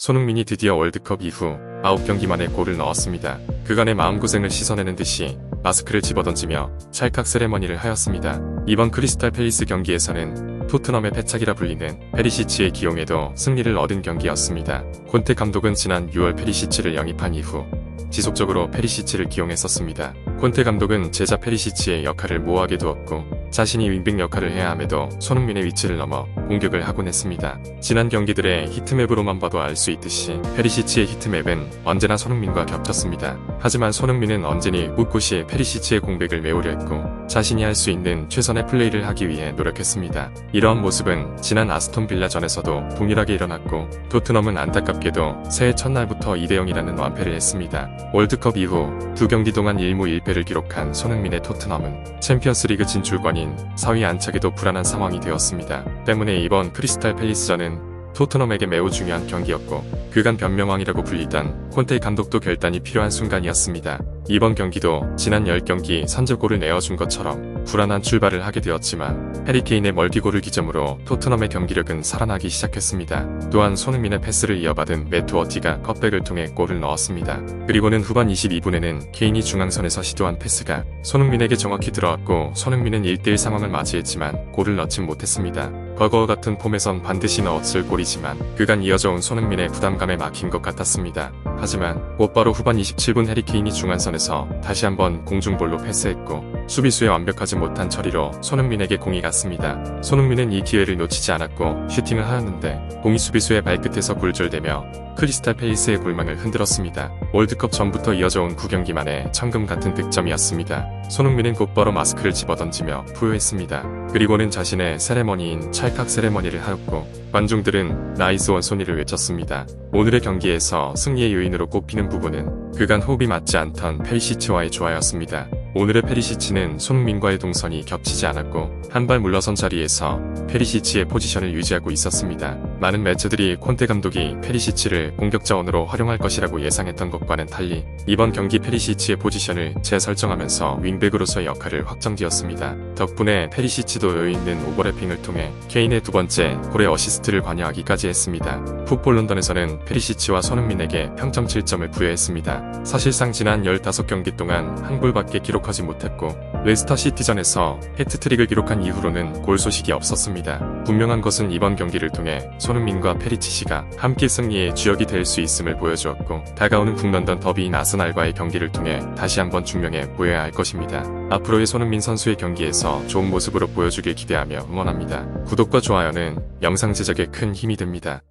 손흥민이 드디어 월드컵 이후 9경기 만에 골을 넣었습니다. 그간의 마음고생을 씻어내는 듯이 마스크를 집어던지며 찰칵 세레머니를 하였습니다. 이번 크리스탈 팰리스 경기에서는 토트넘의 패착이라 불리는 페리시치의 기용에도 승리를 얻은 경기였습니다. 콘테 감독은 지난 6월 페리시치를 영입한 이후 지속적으로 페리시치를 기용했었습니다. 콘테 감독은 제자 페리시치의 역할을 모호하게 두었고 자신이 윙백 역할을 해야 함에도 손흥민의 위치를 넘어 공격을 하곤 했습니다. 지난 경기들의 히트맵으로만 봐도 알 수 있듯이 페리시치의 히트맵은 언제나 손흥민과 겹쳤습니다. 하지만 손흥민은 언제니 꿋꿋이 페리시치의 공백을 메우려 했고 자신이 할 수 있는 최선의 플레이를 하기 위해 노력했습니다. 이러한 모습은 지난 아스톤 빌라전에서도 동일하게 일어났고 토트넘은 안타깝게도 새해 첫날부터 2대0이라는 완패를 했습니다. 월드컵 이후 2경기 동안 1무 1패를 기록한 손흥민의 토트넘은 챔피언스리그 진출권인 4위 안착에도 불안한 상황이 되었습니다. 때문에 이번 크리스탈 팰리스전은 토트넘에게 매우 중요한 경기였고 그간 변명왕이라고 불리던 콘테 감독도 결단이 필요한 순간이었습니다. 이번 경기도 지난 10경기 선제골을 내어준 것처럼 불안한 출발을 하게 되었지만 해리 케인의 멀티골을 기점으로 토트넘의 경기력은 살아나기 시작했습니다. 또한 손흥민의 패스를 이어받은 매트 워티가 컷백을 통해 골을 넣었습니다. 그리고는 후반 22분에는 케인이 중앙선에서 시도한 패스가 손흥민에게 정확히 들어왔고 손흥민은 1대1 상황을 맞이했지만 골을 넣진 못했습니다. 버거워 같은 폼에선 반드시 넣었을 골이지만 그간 이어져 온 손흥민의 부담감에 막힌 것 같았습니다. 하지만 곧바로 후반 27분 해리 케인이 중앙선에서 다시 한번 공중볼로 패스했고 수비수의 완벽하지 못한 처리로 손흥민에게 공이 갔습니다. 손흥민은 이 기회를 놓치지 않았고 슈팅을 하였는데 공이 수비수의 발끝에서 굴절되며 크리스탈 팰리스의 골망을 흔들었습니다. 월드컵 전부터 이어져 온 9경기 만에 천금 같은 득점이었습니다. 손흥민은 곧바로 마스크를 집어던지며 포효했습니다. 그리고는 자신의 세레머니인 찰칵 세레머니를 하였고 관중들은 나이스 원소니를 외쳤습니다. 오늘의 경기에서 승리의 요인으로 꼽히는 부분은 그간 호흡이 맞지 않던 페리시치와의 조화였습니다. 오늘의 페리시치는 손흥민과의 동선이 겹치지 않았고 한 발 물러선 자리에서 페리시치의 포지션을 유지하고 있었습니다. 많은 매체들이 콘테 감독이 페리시치를 공격자원으로 활용할 것이라고 예상했던 것과는 달리 이번 경기 페리시치의 포지션을 재설정하면서 윙백으로서의 역할을 확정지었습니다. 덕분에 페리시치도 여유있는 오버래핑을 통해 케인의 두 번째 골의 어시스트를 관여하기까지 했습니다. 풋볼 런던에서는 페리시치와 손흥민에게 평점 7점을 부여했습니다. 사실상 지난 15경기 동안 한 골밖에 기록하지 못했고 레스터 시티전에서 해트트릭을 기록한 이후로는 골 소식이 없었습니다. 분명한 것은 이번 경기를 통해 손흥민과 페리시치가 함께 승리의 주역이 될 수 있음을 보여주었고 다가오는 북런던 더비인 아스날과의 경기를 통해 다시 한번 증명해 보여야 할 것입니다. 앞으로의 손흥민 선수의 경기에서 좋은 모습으로 보여주길 기대하며 응원합니다. 구독과 좋아요는 영상 제작에 큰 힘이 됩니다.